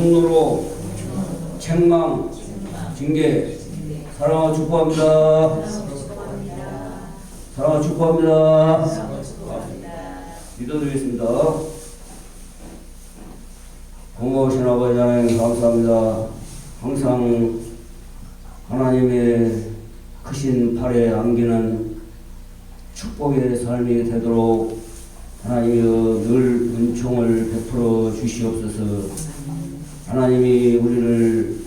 종로로 책망, 징계, 사랑하고 축복합니다. 사랑하고 축복합니다. 믿어드리겠습니다. 고마우신 아버지 하나님 감사합니다. 항상 하나님의 크신 팔에 안기는 축복의 삶이 되도록 하나님이여 늘 은총을 베풀어 주시옵소서. 하나님이 우리를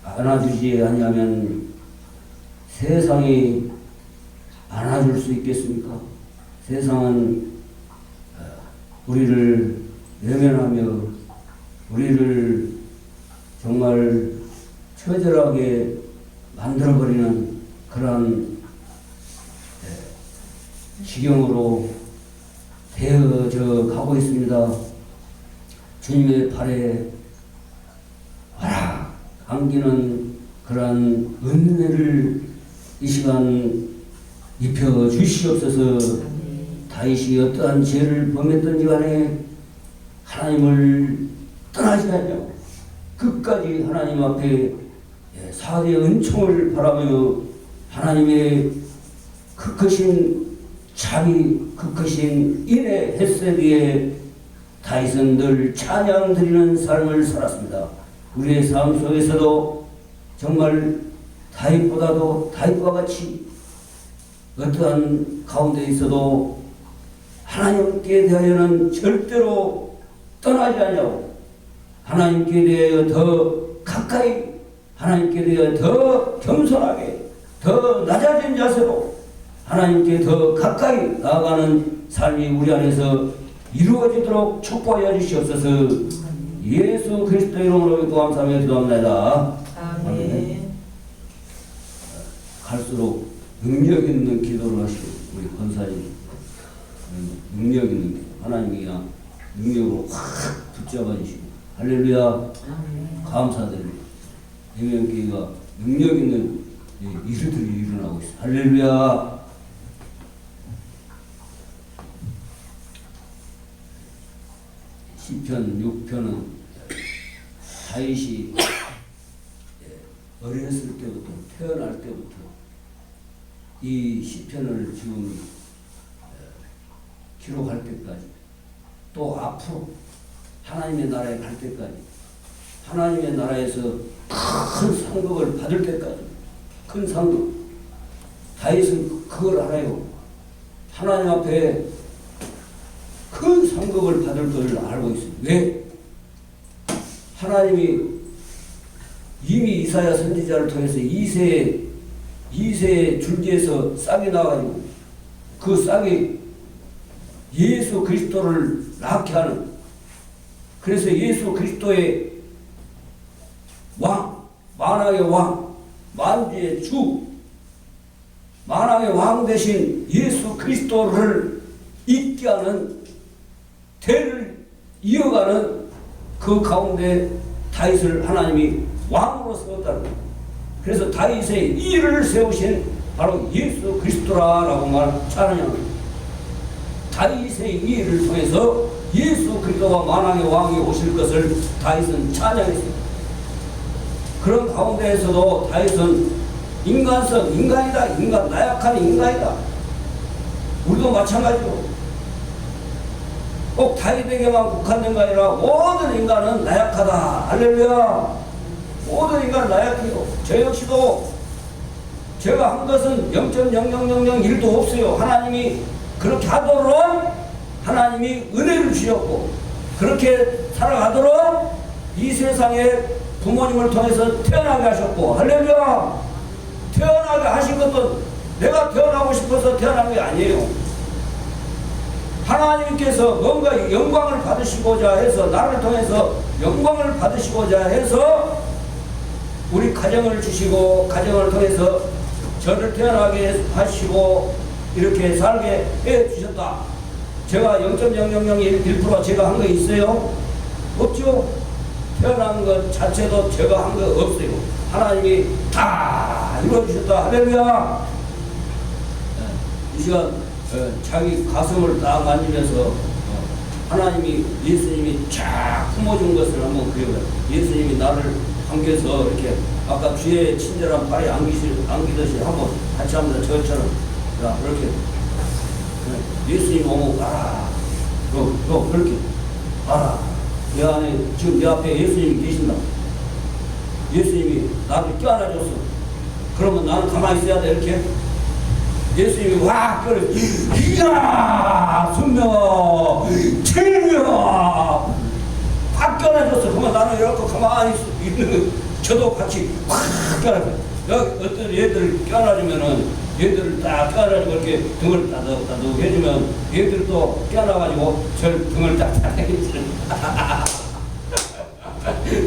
안아주지 아니하면 세상이 안아줄 수 있겠습니까? 세상은 우리를 외면하며 우리를 정말 처절하게 만들어버리는 그러한 지경으로 되어져 가고 있습니다. 주님의 발에 와라 안기는 그러한 은혜를 이 시간 입혀 주시옵소서. 다윗이 어떠한 죄를 범했던지 간에 하나님을 떠나지 않냐 끝까지 하나님 앞에 사대의 은총을 바라며 하나님의 그 크신 자비, 그 크신 인의 햇새비에 다윗은 늘 찬양 드리는 삶을 살았습니다. 우리의 삶 속에서도 정말 다윗과 같이 어떠한 가운데 있어도 하나님께 대하여는 절대로 떠나지 않냐고 하나님께 대하여 더 가까이 하나님께 대하여 더 겸손하게 더 낮아진 자세로 하나님께 더 가까이 나아가는 삶이 우리 안에서 이루어지도록 축복하여 주시옵소서. 예수 그리스도의 이름으로 믿고 감사하며 기도합니다. 아멘. 갈수록 능력 있는 기도를 하시고 우리 권사님 능력 있는 기도 하나님이 그냥 능력으로 확 붙잡아 주시고 할렐루야. 감사드립니다. 예명교회가 능력 있는 일들이 일어나고 있어요. 할렐루야. 시편 6편은 다윗이 어렸을 때부터 태어날 때부터 이 시편을 지금 기록할 때까지 또 앞으로 하나님의 나라에 갈 때까지 하나님의 나라에서 큰 상급을 받을 때까지 큰 상급 다윗은 그걸 알아요. 하나님 앞에 큰 상급을 받을 것을 알고 있어요. 왜? 하나님이 이미 이사야 선지자를 통해서 2세의 줄기에서 싹이 나가지고 그 싹이 예수 그리스도를 낳게 하는 그래서 예수 그리스도의 왕, 만왕의 왕, 만주의 주, 만왕의 왕 대신 예수 그리스도를 있게 하는 대를 이어가는 그 가운데 다윗을 하나님이 왕으로 세웠다는 거예요. 그래서 다윗의 일을 세우신 바로 예수 그리스도라고 찬양합니다. 다윗의 일을 통해서 예수 그리스도와 만왕의 왕이 오실 것을 다윗은 찬양했습니다. 그런 가운데에서도 다윗은 인간성, 인간이다. 나약한 인간이다. 우리도 마찬가지로 꼭 다윗에게만 국한된 게 아니라 모든 인간은 나약하다. 할렐루야. 모든 인간은 나약해요. 저 역시도 제가 한 것은 0.0001도 없어요. 하나님이 그렇게 하도록 하나님이 은혜를 주셨고 그렇게 살아가도록 이 세상에 부모님을 통해서 태어나게 하셨고 할렐루야. 태어나게 하신 것도 내가 태어나고 싶어서 태어난 게 아니에요. 하나님께서 뭔가 영광을 받으시고자 해서 나를 통해서 영광을 받으시고자 해서 우리 가정을 주시고 가정을 통해서 저를 태어나게 하시고 이렇게 살게 해 주셨다. 제가 0.0001% 제가 한 거 있어요? 없죠? 태어난 것 자체도 제가 한 거 없어요. 하나님이 다 이루어주셨다. 할렐루야. 이 시간 자기 가슴을 딱 만지면서 하나님이 예수님이 쫙 품어준 것을 한번 그려봐요. 예수님이 나를 안겨서 이렇게 아까 주의 친절한 발에 안기듯이 한번 같이 합니다. 저처럼 자 그렇게 예수님 오면 알아. 너 그렇게 알아. 내 안에 지금 내 앞에 예수님이 계신다. 예수님이 나를 껴안아줬어. 그러면 나는 가만히 있어야 돼. 이렇게 예수님이 와 그래 이야 순명아 최유야 팍 껴안아줬어. 그러면 나는 이렇게 가만히 있는 저도 같이 확 껴안아줘. 여기 어떤 얘들 껴안아주면은 얘들을 딱 껴안아주고 이렇게 등을 따득따득 해주면 얘들이 또 껴안아가지고 저 등을 딱딱 해주는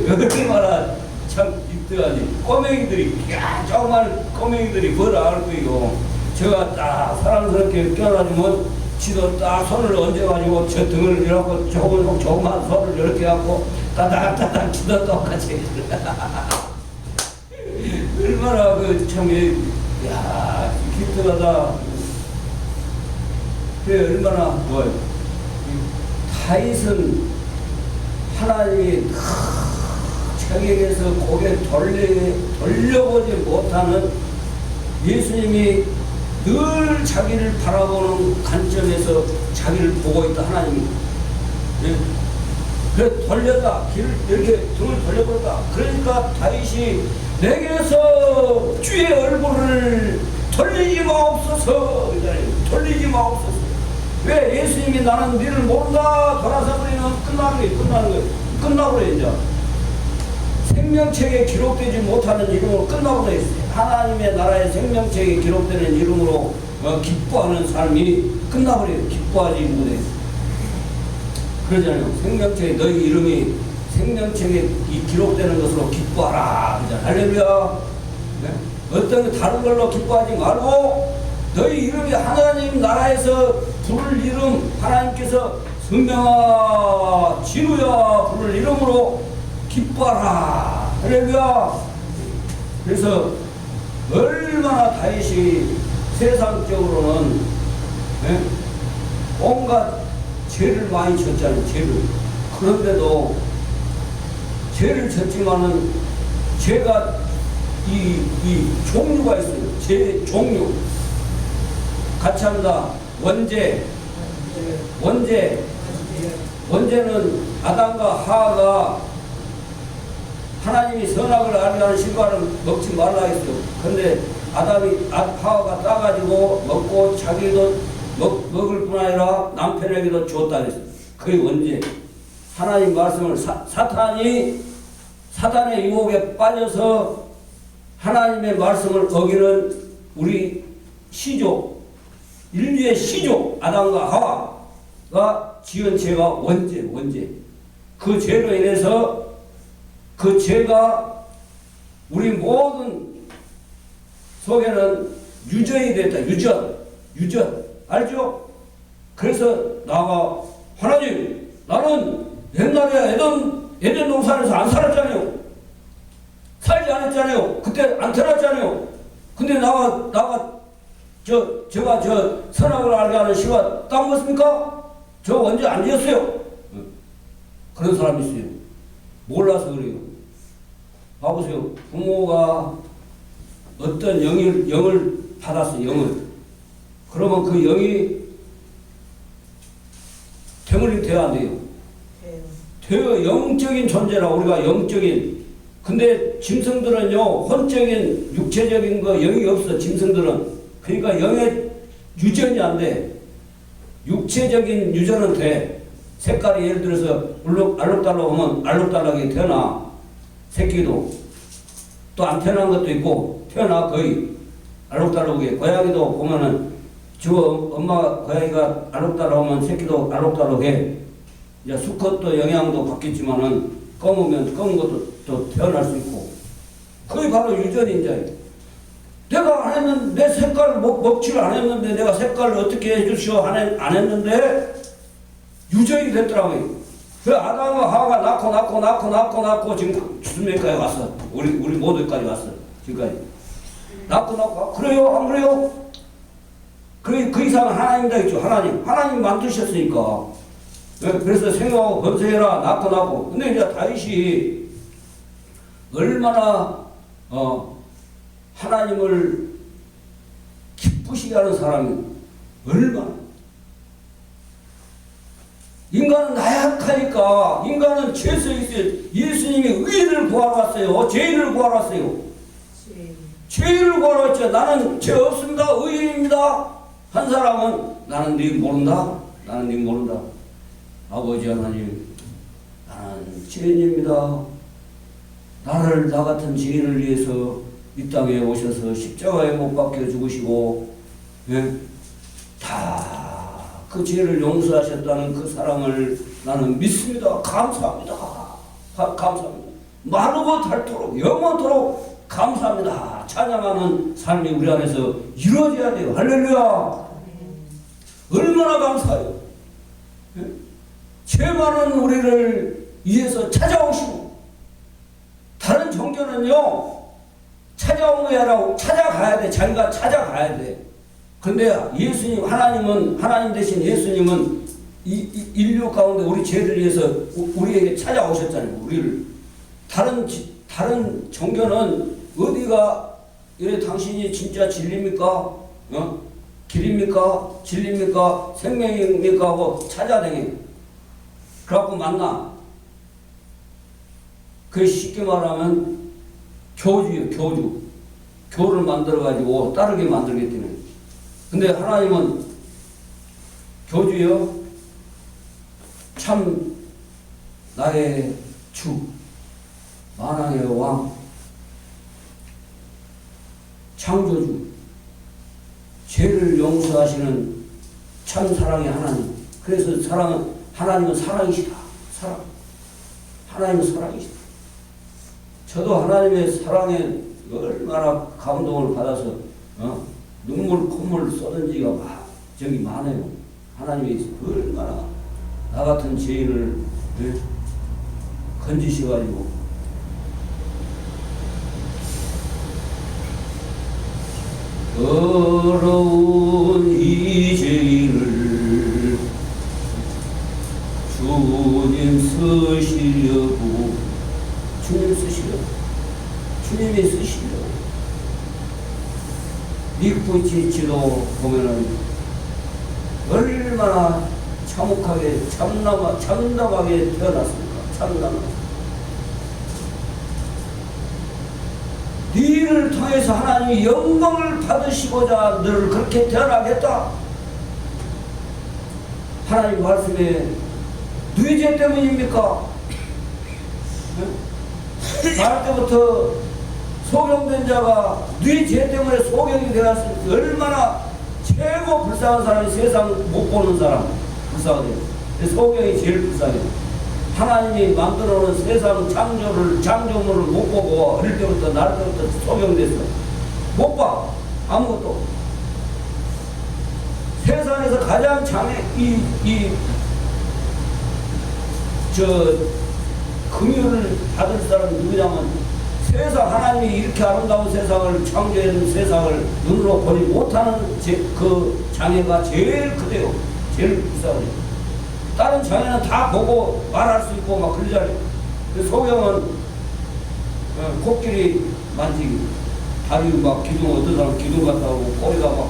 얼마나 참 입대하니 꼬맹이들이 야 조그만 꼬맹이들이 뭘 알고 이거 제가 딱 사랑스럽게 껴안아주면 지도 딱 손을 얹어가지고 저 등을 이렇게 조그만 손을 이렇게 갖고 따닥따닥 지도 똑같이 얼마나 그 참 야 기특하다. 그래 얼마나 뭐요? 다윗은 하나님이 자기에게서 고개 돌려보지 못하는 예수님이 늘 자기를 바라보는 관점에서 자기를 보고 있다 하나님이. 예? 그래 돌렸다. 길을 이렇게 등을 돌려버렸다. 그러니까 다윗이 내게서 주의 얼굴을 돌리지 마옵소서. 돌리지 마옵소서. 왜? 예수님이 나는 니를 모른다. 돌아서 버리면 끝나는 거예요. 끝나버려 이제. 생명책에 기록되지 못하는 이름으로 끝나버려 있어요. 하나님의 나라의 생명책에 기록되는 이름으로 기뻐하는 삶이 끝나버려요. 기뻐하지 못해. 그러잖아요. 생명책에 너희 이름이 생명책에 기록되는 것으로 기뻐하라. 그러잖아요. 할렐루야. 네? 어떤 다른 걸로 기뻐하지 말고 너희 이름이 하나님 나라에서 부를 이름 하나님께서 성령아 진우야 부를 이름으로 기뻐하라. 할렐루야. 그래서 얼마나 다윗이 세상적으로는 네? 온갖 죄를 많이 졌잖아요. 죄를. 그런데도 죄를 졌지만은 죄가 이 종류가 있어요. 죄 종류. 같이 합니다. 원죄는 아담과 하와가 하나님이 선악을 알게 하는 실과를 먹지 말라 했어요. 근데 하와가 따가지고 먹고 자기도 먹을 뿐 아니라 남편에게도 주었다 했어요. 그게 원죄. 하나님 말씀을 사탄의 유혹에 빠져서 하나님의 말씀을 어기는 우리 시족, 인류의 시족 아담과 하와가 지은 죄가 원죄. 그 죄로 인해서 그 죄가 우리 모든 속에는 유전이 됐다. 유전. 알죠? 그래서 나가 하나님 나는 옛날에 에덴 동산에서 안 살았잖아요. 살지 않았잖아요. 그때 안 태어났잖아요. 근데 제가 선악을 알게 하는 씨가 따먹었습니까? 저 언제 안 지었어요. 그런 사람이 있어요. 몰라서 그래요. 봐보세요. 부모가 어떤 영을 받았어요. 영을. 그러면 그 영이 대물림 돼야 안 돼요? 돼요. 영적인 존재라 우리가 영적인. 근데 짐승들은요 혼적인 육체적인 거 영이 없어. 짐승들은. 그러니까 영의 유전이 안 돼. 육체적인 유전은 돼. 색깔이 예를 들어서 알록달록 하면 알록달록하게 태어나. 새끼도. 또 안 태어난 것도 있고 태어나 거의 알록달록하게. 고양이도 보면은 엄마 고양이가 알록달록하면 새끼도 알록달록해. 이제 수컷도 영양도 바뀌지만은 검으면 검은 것도 또 태어날 수 있고. 그게 바로 유전인자. 내가 안 했는데 내 색깔을 먹지를 안 했는데 내가 색깔을 어떻게 해주시오 안 했는데 유전이 됐더라고요. 그 아담과 하와가 낳고 지금 수명까지 왔어. 우리 모두까지 왔어. 지금까지 낳고 그래요 안 그래요? 그 이상은 하나님이다 있죠. 하나님 만드셨으니까 그래서 생각하고 번성해라. 낳고 낳고. 근데 이제 다윗이 얼마나 하나님을 기쁘시게 하는 사람이 얼마나. 인간은 나약하니까, 인간은 죄성이 있어요. 예수님이 의인을 구하러 왔어요. 죄인을 구하러 왔어요. 죄인을 구하러 왔죠. 나는 죄 없습니다. 의인입니다. 한 사람은 나는 네 모른다. 나는 네 모른다. 아버지 하나님, 나는 죄인입니다. 나를 나 같은 죄인을 위해서 이 땅에 오셔서 십자가에 못 박혀 죽으시고, 다 그 죄를 용서하셨다는 그 사랑을 나는 믿습니다. 감사합니다. 감사합니다. 마르고 닳도록 영원토록 감사합니다. 찬양하는 삶이 우리 안에서 이루어져야 돼요. 할렐루야. 얼마나 감사해요. 죄 많은 우리를 위해서 찾아오시고, 다른 종교는요 찾아온 게 아니라 찾아가야 돼. 자기가 찾아가야 돼. 근데 예수님, 하나님 대신 예수님은 이 인류 가운데 우리 죄를 위해서 우리에게 찾아오셨잖아요. 우리를. 다른 종교는 어디가 이래 당신이 진짜 진리입니까? 길입니까? 진리입니까? 생명입니까? 하고 찾아다녀. 그래갖고 만나. 그 쉽게 말하면 교주예요. 교주. 교를 만들어가지고 따르게 만들겠다는. 근데 하나님은 교주요, 참 나의 주, 만왕의 왕, 창조주, 죄를 용서하시는 참 사랑의 하나님. 그래서 하나님은 사랑이시다. 사랑. 하나님은 사랑이시다. 저도 하나님의 사랑에 얼마나 감동을 받아서 눈물 콧물 쏟은 지가 저기 많아요. 하나님이 얼마나 나 같은 죄인을 건지셔가지고 더러운 이 죄인을 주님 쓰시려고, 주님이 쓰시려고 믿고지치도 보면은 얼마나 참혹하게 참담하게 태어났습니까? 참담하게. 너희를 통해서 하나님이 영광을 받으시고자 너를 그렇게 태어나겠다. 하나님 말씀에 너희 죄 때문입니까? 날 때부터 소경된 자가 너희 죄 때문에 소경이 되었으니 얼마나 최고 불쌍한 사람이 세상 못 보는 사람. 불쌍하대요. 소경이 제일 불쌍해요. 하나님이 만들어 놓은 세상 창조물을 못 보고 어릴 때부터 날 때부터 소경됐어. 못 봐. 아무것도. 세상에서 가장 긍휼을 받을 사람이 누구냐면, 세상, 하나님이 이렇게 아름다운 세상을 창조해놓은 세상을 눈으로 보지 못하는 그 장애가 제일 크대요. 제일 비싸요. 다른 장애는 다 보고 말할 수 있고 막 그러잖아요. 소경은 코끼리 만지기, 다리 막 기둥, 어떤 사람 기둥 같다 하고 꼬리가 막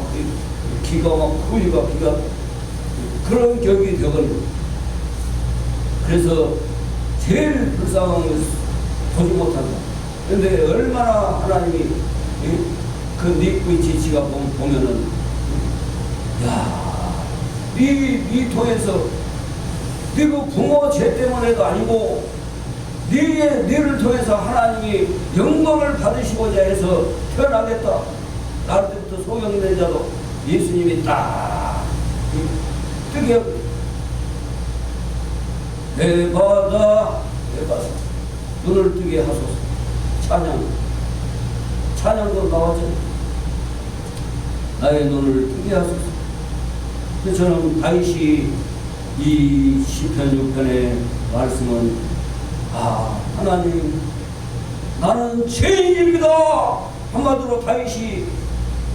기가 막 크기가 기가 그런 격이 되거든요. 그래서 제일 불쌍한 것을 보지 못한다. 그런데 얼마나 하나님이 그 니꾸의 지치가 보면은, 야, 네 통해서 네 그 부모 죄 때문에도 아니고 너를 통해서 하나님이 영광을 받으시고자 해서 태어나겠다. 날 때부터 소경된 자도 예수님이 딱 뜨게 내 바다 눈을 뜨게 하소서. 찬양도 나왔잖아요. 나의 눈을 뜨게 하소서. 그래서 저는 다윗이 이 시편 6편의 말씀은, 하나님, 나는 죄인입니다. 한마디로 다윗이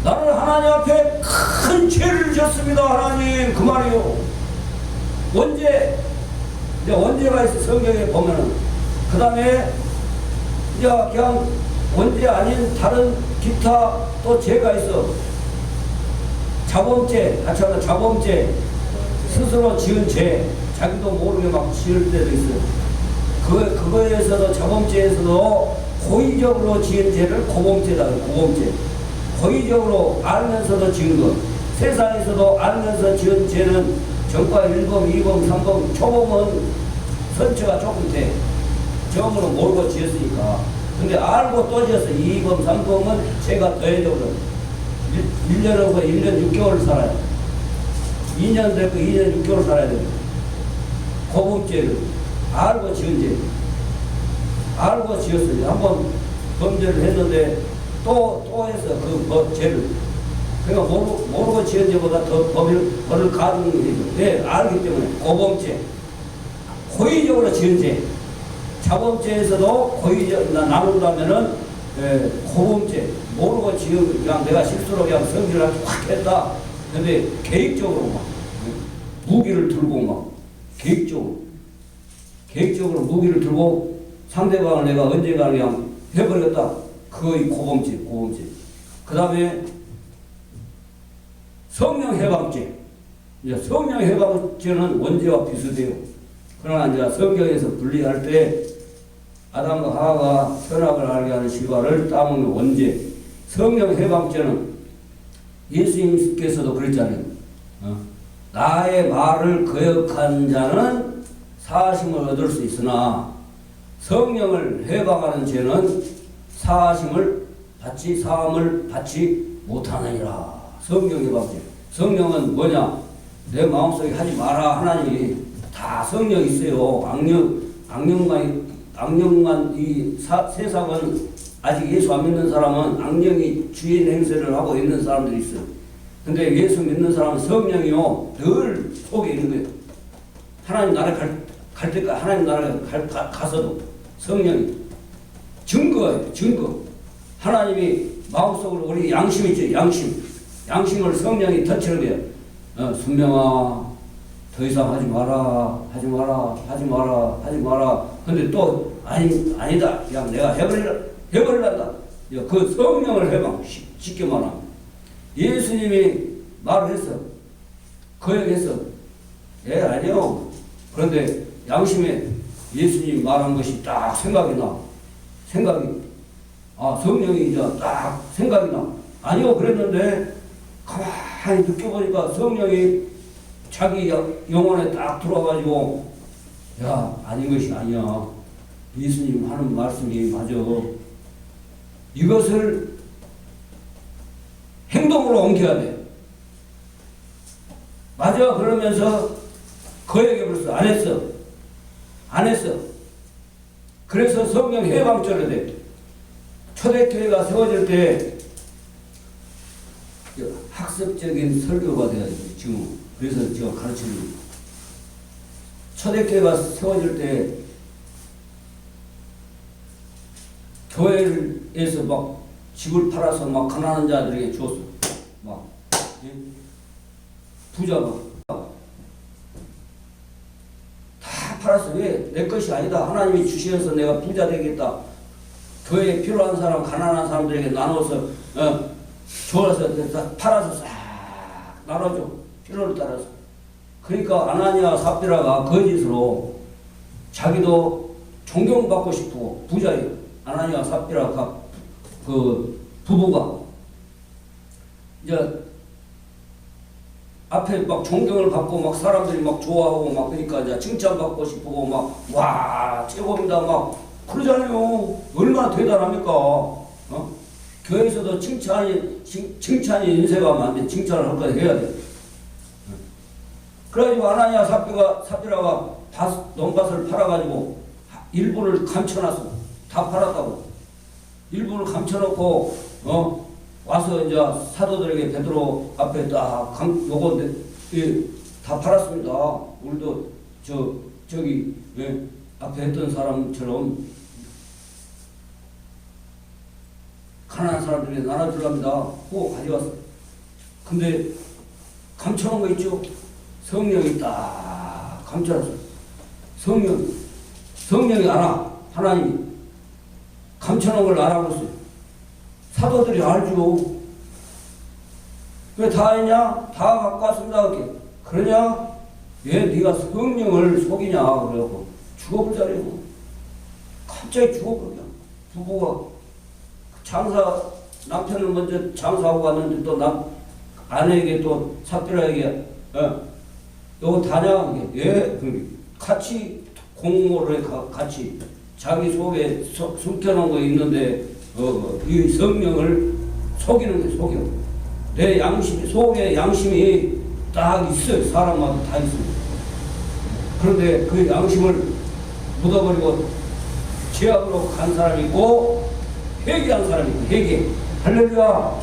나는 하나님 앞에 큰 죄를 졌습니다. 하나님, 그 말이요. 언제 이제 원죄가 있어, 성경에 보면은. 그 다음에 이제 그냥 원죄 아닌 다른 기타 또 죄가 있어. 자범죄, 같이 하면 자범죄, 스스로 지은 죄, 자기도 모르게 막 지을 때도 있어. 그거에서도 자범죄에서도 고의적으로 지은 죄를 고범죄다. 고범죄. 고의적으로 알면서도 지은 것. 세상에서도 알면서 지은 죄는 전과 1범, 2범, 3범, 초범은 선처가 조금 돼. 처음으로 모르고 지었으니까. 근데 알고 또 지었어. 2범, 3범은 죄가 더해져 버려. 1년은 그 1년 6개월 살아요. 2년 되고 2년 6개월 살아야 돼요. 고범죄를. 알고 지은 죄. 알고 지었어요. 한번 범죄를 했는데 또 해서 그 죄를. 그러니까 모르고 지은 죄보다 더 벌을 가중는 거죠. 왜? 알기 때문에. 고범죄. 고의적으로 지은 죄. 자범죄에서도 고의적, 나눈다면은, 고범죄. 모르고 지은, 그냥 내가 실수로 그냥 성질을 확 했다. 근데 계획적으로 막, 무기를 들고 막, 계획적으로 무기를 들고 상대방을 내가 언젠가 그냥 해버렸다. 그거의 고범죄. 그 다음에 성령해방죄. 성령해방죄는 원죄와 비슷해요. 그러나 이제 성경에서 분리할 때 아담과 하와가 선악을 알게 하는 실과를 따먹는 원죄. 성령해방죄는 예수님께서도 그랬잖아요. 나의 말을 거역한 자는 사하심을 얻을 수 있으나 성령을 해방하는 죄는 사함을 받지 못하느니라. 성령해방죄. 성령은 뭐냐? 내 마음속에 하지 마라. 하나님이 다 성령이 있어요. 악령만 이 세상은 아직 예수 안 믿는 사람은 악령이 주인 행세를 하고 있는 사람들이 있어요. 근데 예수 믿는 사람은 성령이요 늘 속에 있는 거예요. 하나님 나라 갈 때까지 하나님 나라 가서도 성령이 증거예요. 증거. 하나님이 마음속으로 우리 양심 있죠. 양심을 성령이 터치를 해요. 순명아 더 이상 하지 마라. 근데 또 아니다. 그냥 내가 해버리란다. 그 성령을 해방. 쉽게 말하면 예수님이 말을 했어. 거역했어. 아니요. 그런데 양심에 예수님이 말한 것이 딱 생각이 나. 성령이 이제 딱 생각이 나. 아니요. 그랬는데 가만히 느껴보니까 성령이 자기 영혼에 딱 들어와가지고 아닌 것이 아니야. 예수님 하는 말씀이 맞아. 이것을 행동으로 옮겨야 돼. 맞아. 그러면서 거역해버렸어. 안 했어. 그래서 성령 해방죄를 돼. 초대교회가 세워질 때 학습적인 설교가 돼야지. 지금 그래서 제가 가르치는 거예요. 초대교회가 세워질 때 교회에서 막 집을 팔아서 막 가난한 자들에게 주었어. 막 부자가 다 팔았어. 왜? 내 것이 아니다. 하나님이 주시면서 내가 부자 되겠다. 교회에 필요한 사람, 가난한 사람들에게 나눠서 줘서 다 팔아서 싹 나눠줘. 필요를 따라서. 그러니까 아나니아 삽비라가 거짓으로 자기도 존경받고 싶고 부자예요. 아나니아 삽비라가 그 부부가 이제 앞에 막 존경을 받고 막 사람들이 막 좋아하고 막 그러니까 이제 칭찬받고 싶고 막 와 최고입니다 막 그러잖아요. 얼마나 대단합니까? 교회에서도 칭찬이 인쇄가 안 돼. 칭찬을 할 거야 해야 돼. 그래가지고 아나니아 삽비라가 논밭을 팔아가지고 일부를 감춰놨어. 다 팔았다고. 일부를 감춰놓고 와서 이제 사도들에게 베드로 앞에 딱 요거 다 팔았습니다. 우리도 저기 앞에 했던 사람처럼 가난한 사람들에게 나눠주랍니다. 하고 가져왔어. 근데 감춰놓은 거 있죠? 성령이 딱 감춰놨어. 성령이 알아. 하나님이 감춰놓은 걸 알아버렸어요. 사도들이 알죠. 왜 다 했냐? 다 갖고 왔습니다. 그렇게. 그러냐? 왜 네가 성령을 속이냐? 그래갖고 죽어버리자고. 갑자기 죽어버려. 부부가 남편을 먼저 장사하고 갔는데 또 아내에게 또 삽질하에게 요거 다냐? 예, 같이 공모를 같이 자기 속에 숨겨놓은 거 있는데 이 성령을 속이는 게 속여. 내 양심이 속에 양심이 딱 있어요. 사람마다 다 있어요. 그런데 그 양심을 묻어버리고 죄악으로 간 사람이 있고 회개한 사람이 있고 할렐루야.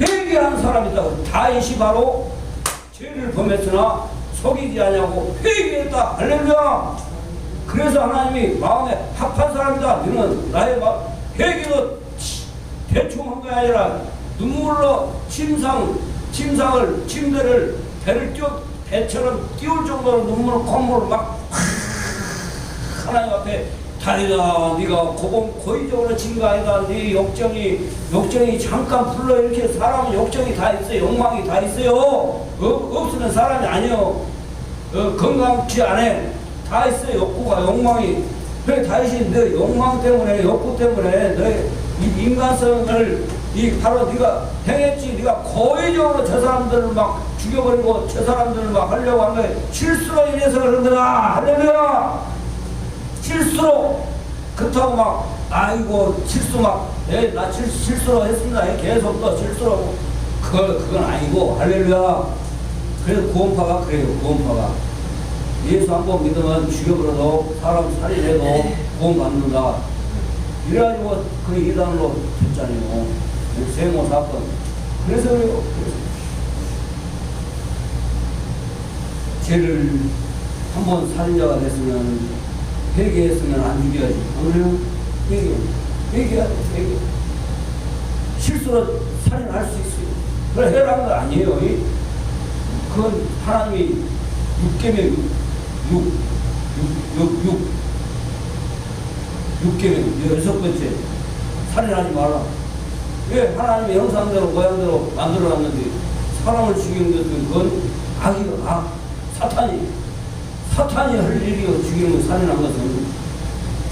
회개한 사람이 있다고. 다윗이 바로 죄를 범했으나 속이지 않냐고 회개했다. 할렐루야. 그래서 하나님이 마음에 합한 사람이다. 너는 나의 회개도 대충 한 게 아니라 눈물로 침대를 배처럼 띄울 정도로 눈물을 콧물을 막 하나님 앞에 다리다. 네가 고의적으로 진 거 아니다. 네 욕정이 잠깐 불러. 이렇게 사람은 욕정이 다 있어요. 욕망이 다 있어요. 없으면 사람이 아니요. 건강치 않아. 다 있어요. 욕구가 욕망이. 그래 다윗이 너 욕망 때문에 욕구 때문에 너의 이 인간성을 바로 네가 행했지. 네가 고의적으로 저 사람들을 막 죽여버리고 저 사람들을 막 하려고 한 거야. 실수로 인해서 그런 거다. 할렐루야. 실수로 그렇다고 막 아이고 실수 나 실수로 했습니다. 계속 또 실수로 그건 아니고. 할렐루야. 그래서 구원파가 그래요. 구원파가 예수 한 번 믿으면 죽여버려도 사람 살인해도 구원받는다. 이래가지고 그 이단으로 됐잖아요. 세모 사건. 그래서 그래요. 죄를 한 번 살인자가 됐으면 회개했으면 안 죽여야지. 안 그래요? 회개해야 돼. 회개. 실수로 살인할 수 있어요. 그걸 해라는 거 아니에요. 그건 하나님이 6계명 6계명 6번째 살인하지 말라. 왜? 하나님의 형상대로 모양대로 만들어놨는데 사람을 죽이는 것은 그건 악이요. 사탄이 할 일이요. 죽이는 거 살인한 것은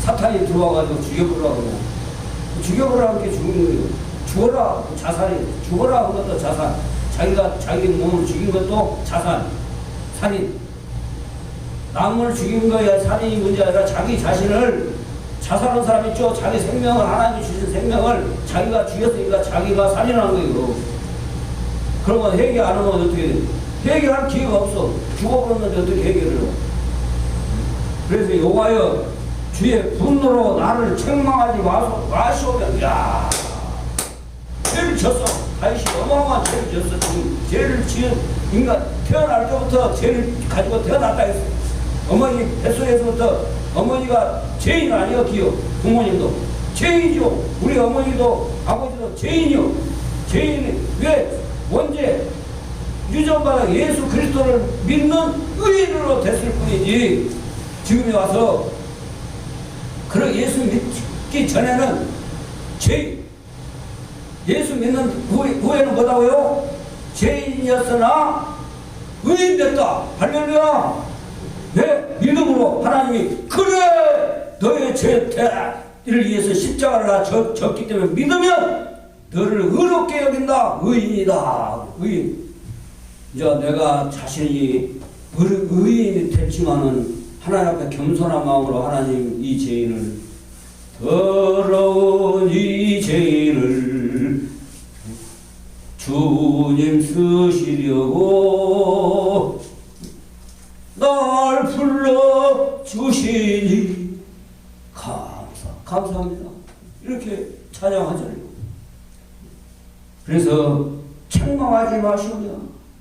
사탄이 들어와가지고 죽여보라는 게 죽는 거예요. 죽어라. 자살이에요. 죽어라 한 것도 자살. 자기가 자기 몸을 죽인 것도 자살. 살인. 남을 죽인 거야 살인이 문제 아니라 자기 자신을 자살한 사람 있죠. 자기 생명을 하나님이 주신 생명을 자기가 죽였으니까 자기가 살인한 거예요. 그러면 회개 안 하면 어떻게 돼? 회개할 기회가 없어. 죽어버렸는데 어떻게 회개를 해요? 그래서 여호와여 주의 분노로 나를 책망하지 마시오면 야 죄를 졌어. 다윗이 어마어마한 죄를 졌어. 지금 죄를 지은 인간 태어날 때부터 죄를 가지고 태어났다 했어. 어머니 뱃속에서부터 어머니가 죄인 아니요. 기요. 부모님도 죄인이죠. 우리 어머니도 아버지도 죄인이요. 죄인이 왜? 원죄 유전받아 예수 그리스도를 믿는 의인으로 됐을 뿐이지 지금에 와서 그런 예수 믿기 전에는 죄인. 예수 믿는 후에는 뭐다고요? 죄인이었으나 의인 됐다. 할렐루야. 왜? 믿음으로 하나님이 그래 너의 죄를 위해서 십자가를 졌기 때문에 믿으면 너를 의롭게 여긴다. 의인이다. 의인. 이제 내가 자신이 의인이 됐지만은 하나님 앞에 겸손한 마음으로 하나님 이 죄인을 더러운 이 죄인을 주님 쓰시려고 날 불러주시니 감사합니다. 이렇게 찬양하잖아요. 그래서 책망하지 마시오며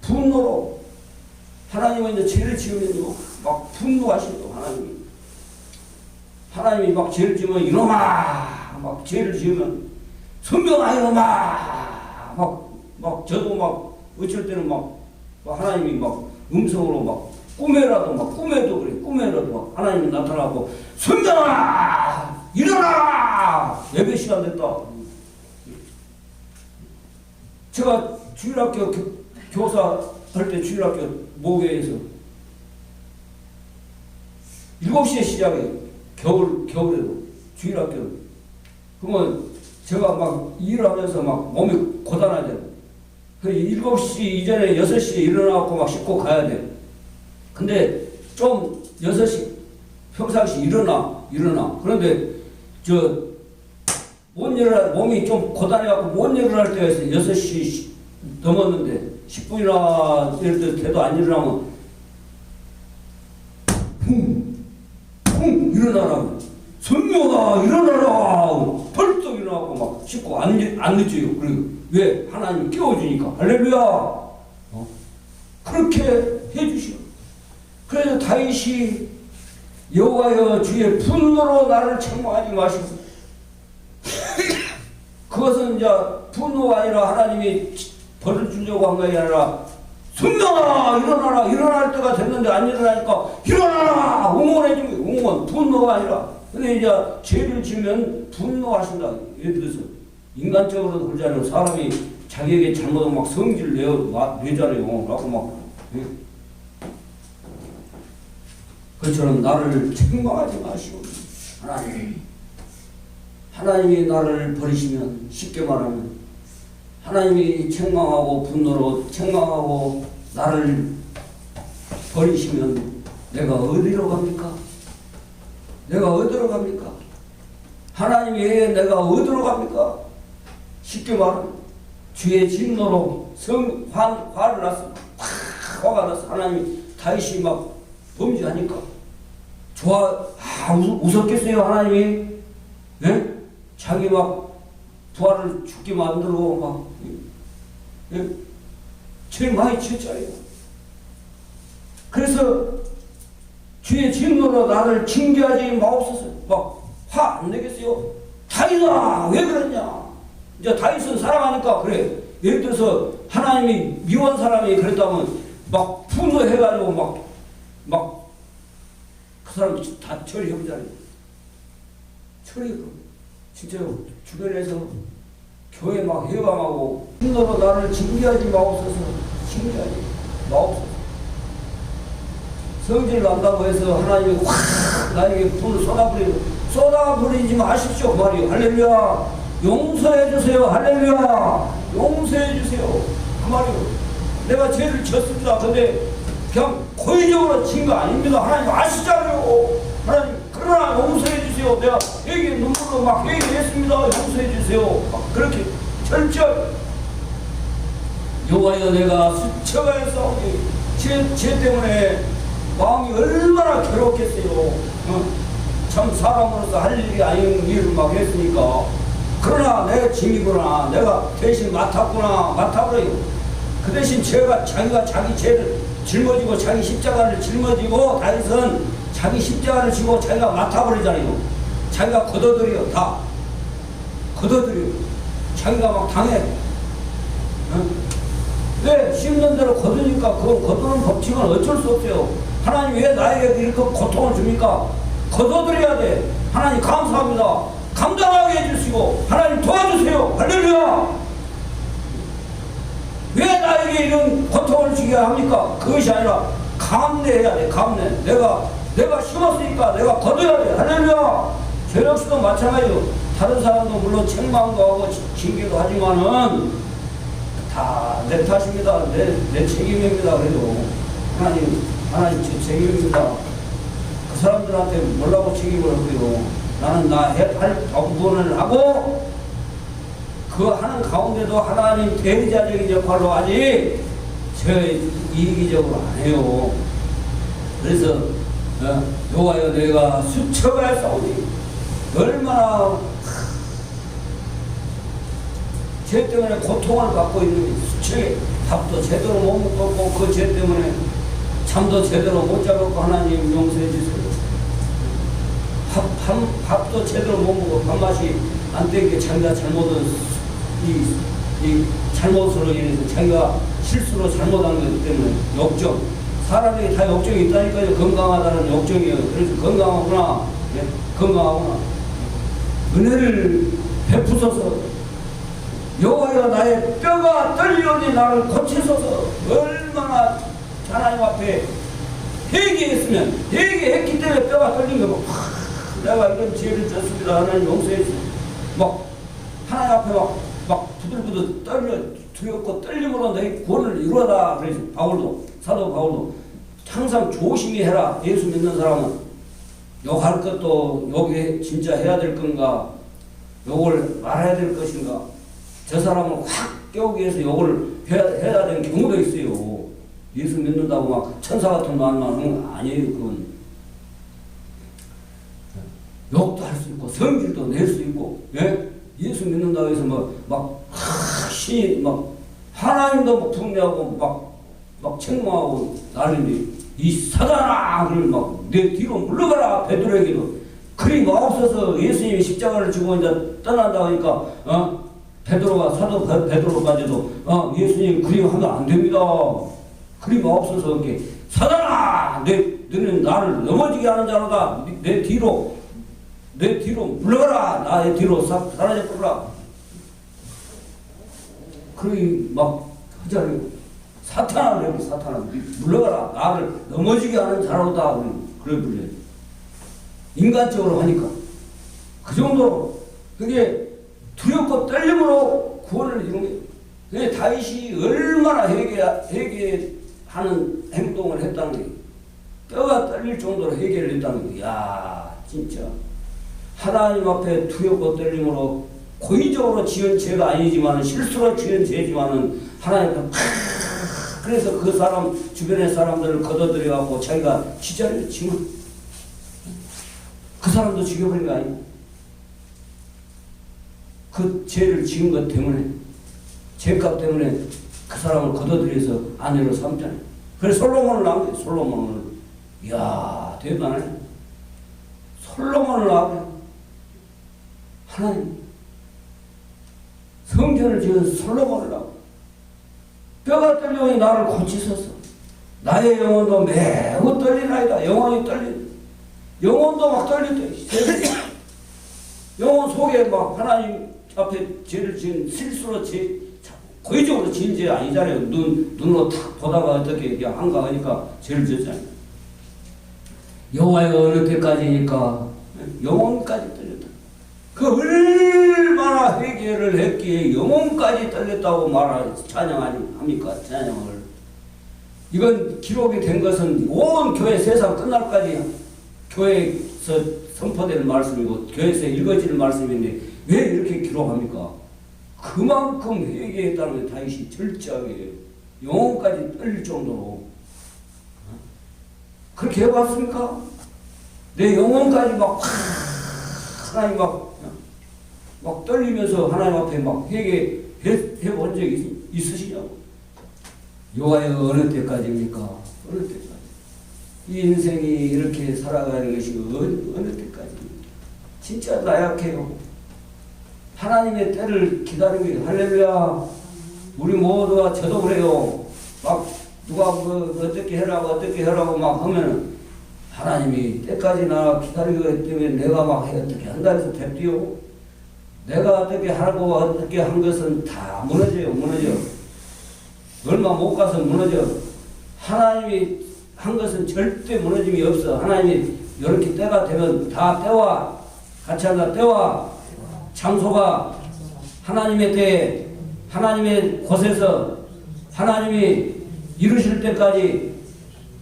분노로 하나님은 이제 죄를 지으면요 막 분노하시죠. 하나님이 막 죄를 지으면 이놈아 막 죄를 지으면 선명아 이놈아 막 저도 막 어쩔 때는 막 하나님이 막 음성으로 막 꿈에라도 막 꿈에도 그래. 꿈에라도 막 하나님이 나타나고 순명아 일어나 예배 시간 됐다. 제가 주일학교 교사 할 때 주일학교 모교에서 7시에 시작해. 겨울에도 주일학교. 그러면 제가 막 일을 하면서 막 몸이 고단하잖아요. 7시 이전에 6시에 일어나고 막 씻고 가야 돼. 근데 좀 6시 평상시 일어나. 그런데 못 일어나 몸이 좀 고단해갖고 못 일어날 때가 있어요. 6시 넘었는데 10분이나 예를 들어 돼도 안 일어나면 쿵 일어나라고. 선명아 일어나라. 벌떡 일어나고 막 씻고 안 늦어요. 그리고 왜? 하나님이 깨워주니까. 할렐루야. 그렇게 해주시오. 그래서 다윗이 여호와여 주의 분노로 나를 책망하지 마시고 그것은 이제 분노가 아니라 하나님이 벌을 주려고 한 것이 아니라 선명아 일어나라. 일어날 때가 됐는데 안 일어나니까 일어나라. 응원해주는 거예요. 응원. 분노가 아니라. 근데 이제 죄를 지으면 분노하신다. 예를 들어서 인간적으로도 그러잖아요. 사람이 자기에게 잘못하면 막 성질을 내잖아요. 라고 막. 그처럼 나를 책망하지 마시오. 하나님이 나를 버리시면 쉽게 말하면 하나님이 책망하고 분노로 책망하고 나를 버리시면 내가 어디로 갑니까? 내가 어디로 갑니까? 하나님 외에 내가 어디로 갑니까? 쉽게 말하면 주의 진노로 화를 났어. 화가 났어. 하나님 다윗이 막 범죄하니까 웃었겠어요 하나님이? 네? 자기 막 부하를 죽게 만들고 막 예? 제일 많이 치잖아요. 그래서 주의 진노로 나를 징계하지 마옵소서. 막 화 안 내겠어요? 다윗아 왜 그랬냐? 이제 다윗은 사랑하니까 그래. 예를 들어서 하나님이 미워한 사람이 그랬다면 막 분노해가지고 막 그 사람 다 처리해보잖아요. 처리해보. 진짜 주변에서 교회 막 해방하고 분노로 나를 징계하지 마옵소서. 징계하지 마옵소서. 성질 난다고 해서 하나님이 확 나에게 불을 쏟아부리지 마십시오. 그 말이요. 할렐루야. 용서해 주세요. 할렐루야. 용서해 주세요. 그 말이요. 내가 죄를 졌습니다. 근데 그냥 고의적으로 진 거 아닙니다. 하나님 아시잖아요. 하나님 그러나 용서해 주세요. 내가 회개 눈물로 막 회개했습니다. 용서해 주세요. 막 그렇게 철저히 여호와여 내가 수쳐가야 싸우니 죄 때문에 마음이 얼마나 괴롭겠어요. 참 사람으로서 할 일이 아닌 일을 막 했으니까. 그러나 내 짐이구나. 내가 대신 맡아버려요. 그 대신 자기가 자기 죄를 짊어지고 자기 십자가를 짊어지고 다윗은 자기 십자가를 지고 자기가 맡아버리잖아요. 자기가 걷어들여. 다 걷어들여. 자기가 막 당해. 왜? 씹는 대로 거두니까 그건 거두는 법칙은 어쩔 수 없어요. 하나님 왜 나에게 이렇게 고통을 줍니까? 거둬들여야 돼. 하나님 감사합니다. 감당하게 해주시고 하나님 도와주세요. 할렐루야. 왜 나에게 이런 고통을 주게 합니까? 그것이 아니라 감내해야 돼. 감내. 내가 심었으니까 내가 거둬야 돼. 할렐루야. 저 역시도 마찬가지로 다른 사람도 물론 책망도 하고 징계도 하지만은 다 내 탓입니다. 내 책임입니다. 그래도 하나님 제 책임입니다. 그 사람들한테 뭐라고 책임을 하고요. 나는 나 할 부분을 하고 그 하는 가운데도 하나님 대리자적인 역할로 하지 제 이기적으로 안 해요. 그래서 여호와여 내가 수쳐가야 싸우니 얼마나 죄 때문에 고통을 받고 있는 수치에 밥도 제대로 못 먹고 그 죄 때문에 잠도 제대로 못 자고 하나님 용서해 주세요. 밥도 제대로 못 먹고 밥맛이 안 되게 자기가 잘못은 이 잘못으로 인해서 자기가 실수로 잘못한 것 때문에 욕정 사람에게 다 욕정이 있다니까요. 건강하다는 욕정이에요. 그래서 건강하구나. 예? 건강하구나. 은혜를 베푸소서. 여호와여 나의 뼈가 떨리오니 나를 고치소서. 얼마나 하나님 앞에 회개했으면, 회개했기 때문에 뼈가 떨린 거고, 내가 이런 죄를 졌습니다. 하나님 용서해 주세요. 막 하나님 앞에 막 부들부들 떨려 두렵고 떨림으로 너희 구원을 이루어라. 그래서 바울도, 사도 바울도 항상 조심히 해라. 예수 믿는 사람은 욕할 것도 욕이 진짜 해야 될 건가, 욕을 말해야 될 것인가, 저 사람을 확 깨우기 위해서 욕을 해야 되는 경우도 있어요. 예수 믿는다고 막 천사 같은 말만 하는 거 아니에요. 그건 욕도 할 수 있고 성질도 낼 수 있고, 예? 예수 믿는다고 해서 막 신이 막 하나님도 막 분배하고 막 책망하고 난리인데, 이 사단아 그걸 막 내 뒤로 물러가라. 베드로에게도 그리 마옵소서. 예수님이 십자가를 지고 이제 떠난다 하니까 베드로가 사도 베드로까지도 예수님 그리 하면 안 됩니다. 그리 마옵소서. 이렇게 사단아 너는 나를 넘어지게 하는 자로다. 내 뒤로 물러가라. 나의 뒤로 사라져버려라. 그리 막 하잖아요. 사탄아 물러가라. 나를 넘어지게 하는 자로다. 그래 불려요. 인간적으로 하니까 그 정도로 그게 두렵고 떨림으로 구원을 이룬 거예요. 그게 다윗이 얼마나 회개하는 행동을 했다는 거예요. 뼈가 떨릴 정도로 회개를 했다는 거예요. 야, 진짜 하나님 앞에 두렵고 떨림으로 고의적으로 지은 죄가 아니지만 실수로 지은 죄지만은 하나님 앞에 그래서 그 사람 주변의 사람들을 걷어들여 갖고 자기가 기자를 지금 그 사람도 죽여버린 거 아니에요? 그 죄를 지은 것 때문에, 죄값 때문에 그 사람을 걷어들여서 아내로 삼잖아요. 그래서 솔로몬을 낳은 거예요. 솔로몬을. 이야, 대단하네. 솔로몬을 낳아요. 하나님 성전을 지은 솔로몬을 낳고 뼈가 떨리오니 나를 고치소서. 나의 영혼도 매우 떨리나이다. 영혼이 떨린, 영혼도 막 떨린다. 영혼 속에 막 하나님 앞에 죄를 지은 실수로 고의적으로 지은 죄 아니잖아요. 눈으로 탁 보다가 어떻게 그냥 한가 하니까 죄를 졌잖아요. 여호와의 어느 때까지니까 영혼까지 떨렸다. 그 얼마나 회개를 했기에 영혼까지 떨렸다고 찬양합니까? 찬양을. 이건 기록이 된 것은 온 교회 세상 끝날까지 교회에서 선포되는 말씀이고 교회에서 읽어지는 말씀인데 왜 이렇게 기록합니까? 그만큼 회개했다는 게 다윗이 철저하게 영혼까지 떨릴 정도로 그렇게 해봤습니까? 내 영혼까지 막 하나님 막 떨리면서 하나님 앞에 막 회개해본 적이 있으시냐고. 여호와의 어느 때까지입니까? 어느 때까지? 이 인생이 이렇게 살아가는 것이 어느 때까지입니까? 진짜 나약해요. 하나님의 때를 기다리는 게 할렐루야. 우리 모두가 저도 그래요. 막 누가 어떻게 해라고 막 하면은 하나님이 때까지 나 기다리기 때문에 내가 막 어떻게 한다 해서 뵙디요. 내가 어떻게 하고 어떻게 한 것은 다 무너져요. 얼마 못 가서 무너져. 하나님이 한 것은 절대 무너짐이 없어. 하나님이 이렇게 때가 되면 다 때와 같이 한다. 때와 장소가 하나님의 때에 하나님의 곳에서 하나님이 이루실 때까지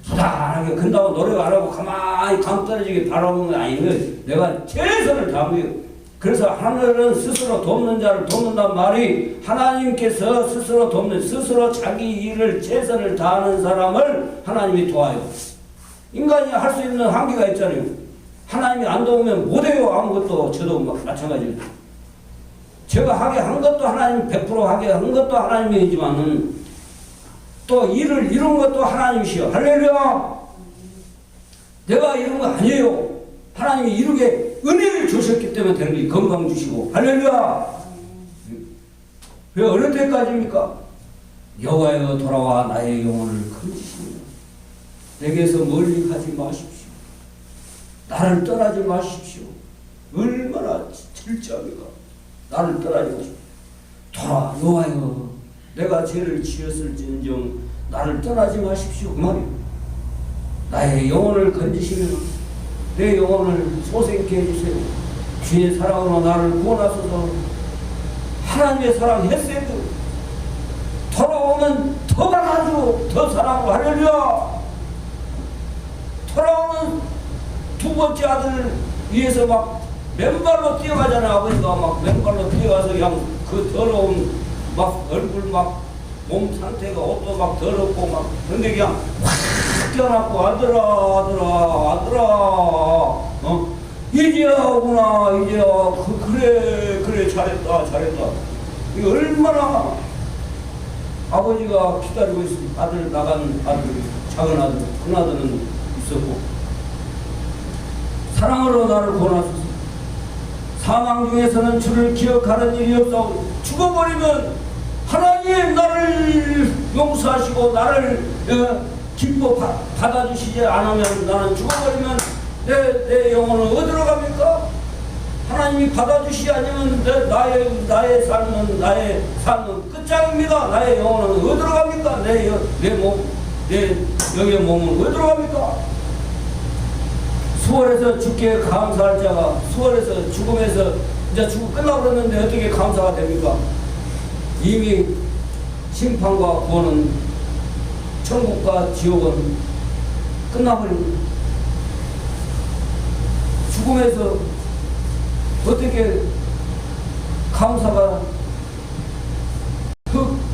부단하게 근다고 노력 안 하고 가만히 강 떨어지게 바라보는 게 아니고 내가 최선을 다하고요. 그래서 하늘은 스스로 돕는 자를 돕는단 말이 하나님께서 스스로 자기 일을 최선을 다하는 사람을 하나님이 도와요. 인간이 할 수 있는 한계가 있잖아요. 하나님이 안 도우면 못해요. 아무것도. 저도 마찬가지입니다. 제가 하게 한 것도 하나님 100% 하게 한 것도 하나님이지만은 또 일을 이룬 것도 하나님이시여. 할렐루야. 내가 이룬 거 아니에요. 하나님이 이루게 은혜를 주셨기 때문에 되는 거예요. 건강 주시고. 할렐루야. 왜 어느 때까지입니까? 여호와여 돌아와 나의 영혼을 건지시며 내게서 멀리 가지 마십시오. 나를 떠나지 마십시오. 얼마나 철저합니까? 나를 떠나지 마십시오. 돌아 여호와여, 내가 죄를 지었을진정 나를 떠나지 마십시오. 그 말이에요. 나의 영혼을 건지시면 내 영혼을 소생케 해주세요. 주의 사랑으로 나를 구원하소서. 하나님의 사랑 했어도 돌아오면 더 받아주고 더 사랑으로 할렐루야. 돌아오는 두 번째 아들 위해서 막 맨발로 뛰어가잖아요. 아버지가 막 맨발로 뛰어가서 그냥 그 더러운 막 얼굴 막 몸 상태가 옷도 막 더럽고 막 그런데 그냥 확 뛰어났고 아들아 이제야 오구나 이제야 그래 잘했다. 이거 얼마나 아버지가 기다리고 있습니다. 아들 나간 아들 작은 아들 큰 아들은 있었고 사랑으로 나를 구원하소서. 사망 중에서는 주를 기억하는 일이 없사오니 죽어버리면 하나님 나를 용서하시고 나를 기뻐 받아주시지 않으면 나는 죽어버리면 내 영혼은 어디로 갑니까? 하나님이 받아주시지 않으면 나의 삶은 끝장입니다. 나의 영혼은 어디로 갑니까? 내 영의 몸은 어디로 갑니까? 수월해서 죽게 감사할 자가 수월해서 죽음에서 이제 죽음 끝나버렸는데 어떻게 감사가 됩니까? 이미 심판과 구원은 천국과 지옥은 끝나버립니다. 죽음에서 어떻게 감사가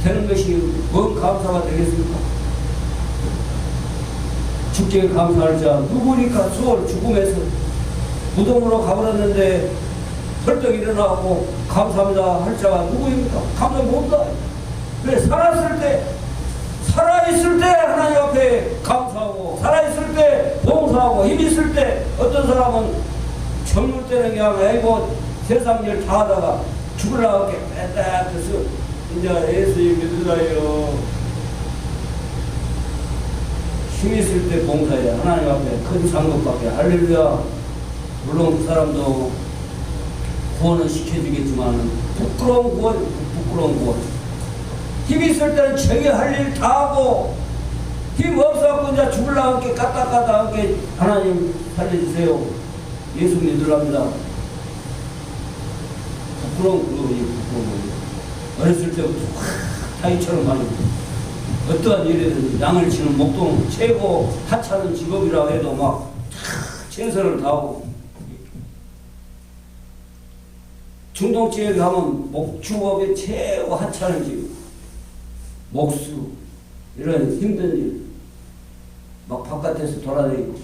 되는 것이 뭔 감사가 되겠습니까? 죽게 감사할 자 누구니까? 수월 죽음에서 무덤으로 가버렸는데 벌떡 일어나고 감사합니다 할 자가 누구입니까? 감사 못한다. 그래 살아있을 때 하나님 앞에 감사하고 살아있을 때 봉사하고 힘 있을 때 어떤 사람은 젊을 때는 그냥 아이고 세상 일 다 하다가 죽으려고 이렇게 뺐다 해서 이제 예수 믿으라요. 힘 있을 때 봉사해야 하나님 앞에 큰 상급받게 할렐루야. 물론 그 사람도 구원은 시켜주겠지만 부끄러운 구원. 힘 있을 때는 자기 할 일 다 하고 힘 없어갖고 이제 죽으려고 이렇게 까딱까딱 이렇게 하나님 살려주세요. 예수 믿으랍니다. 부끄러운 거예요. 어렸을 때부터 타이처럼 많이 어떠한 일이든 양을 치는 목동 최고 하찮은 직업이라고 해도 막 최선을 다하고 중동 지역에 가면 목축업의 최고 하찮은 직업 목수 이런 힘든 일 막 바깥에서 돌아다니고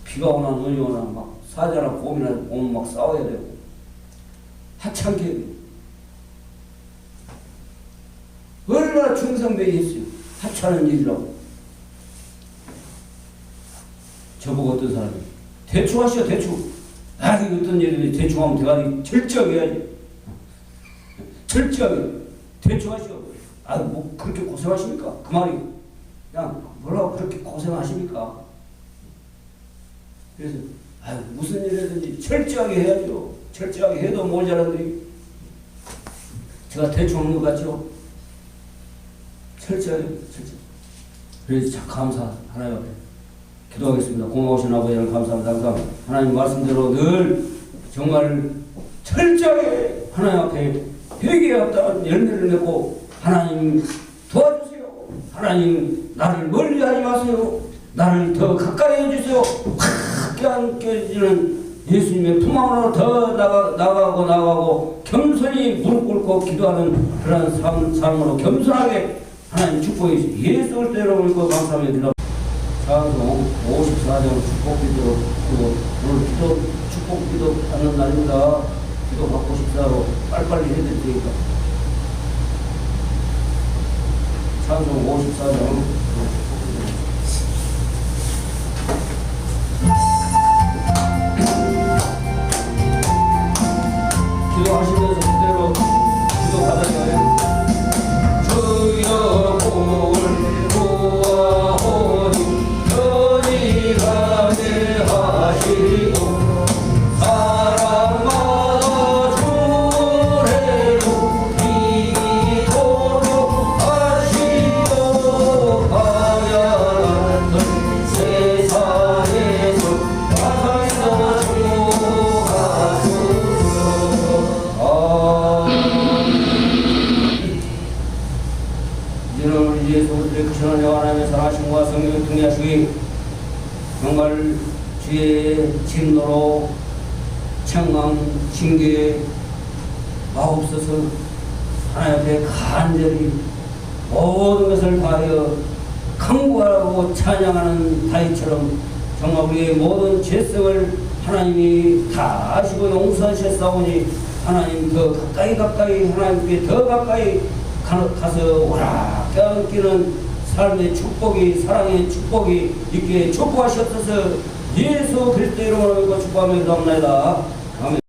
비가 오나 눈이 오나 막 사자랑 곰이나 오면 막 싸워야 되고 하찮게 얼마나 충성되게 했어요. 하찮은 일이라고. 저보고 어떤 사람이 대충 하시오 대충. 이거 어떤 일인데 대충 하면 대가리 철저하게 해야지. 철저하게 대충 하시오. 뭐 그렇게 고생하십니까? 그 말이 그냥 뭐라고 그렇게 고생하십니까? 그래서 무슨 일이든지 철저하게 해야죠. 철저하게 해도 모자란데 제가 대충 하는 것 같죠? 철저하게. 그래서 감사 하나님 앞에 기도하겠습니다. 고마우신 아버지를 감사합니다. 항상 하나님 말씀대로 늘 정말 철저하게 하나님 앞에 회개했다는 열매를 맺고 하나님 도와주세요. 하나님 나를 멀리하지 마세요. 나를 더 가까이 해주세요. 확 껴안겨지는 예수님의 품 안으로 더 나가고 겸손히 무릎 꿇고 기도하는 그런 삶으로 겸손하게 하나님 축복해 주시고 예수 그리스도로 믿고 감사하며 기도. 찬송 54장 축복기도 오늘 기도 축복기도 받는 날입니다. 기도 받고 싶다고 빨리빨리 해드릴 테니까. 찬송 54장 기도하시면서 그대로 기도 받아요. 주여 볼 구하오니 시간에 하시고 사랑마다 주례로 이기도록 하시고 방향한 세상에서 와서 주하소서. 이제는 이제 소들의 크시는 하나님의 살아심과 성령의 통하시기 정말 주의 진노로 청강 징계 마옵소서. 하나님 앞에 간절히 모든 것을 다하여 강구하고 찬양하는 다윗처럼 정말 우리의 모든 죄성을 하나님이 다 아시고 용서하셨사오니 하나님 더 가까이 하나님께 더 가까이 가서 오라 껴안기는 삶의 축복이 사랑의 축복이 있게 축복하시옵소서. 예수 그리스도 이름으로 축복하며 기도합니다. 아멘.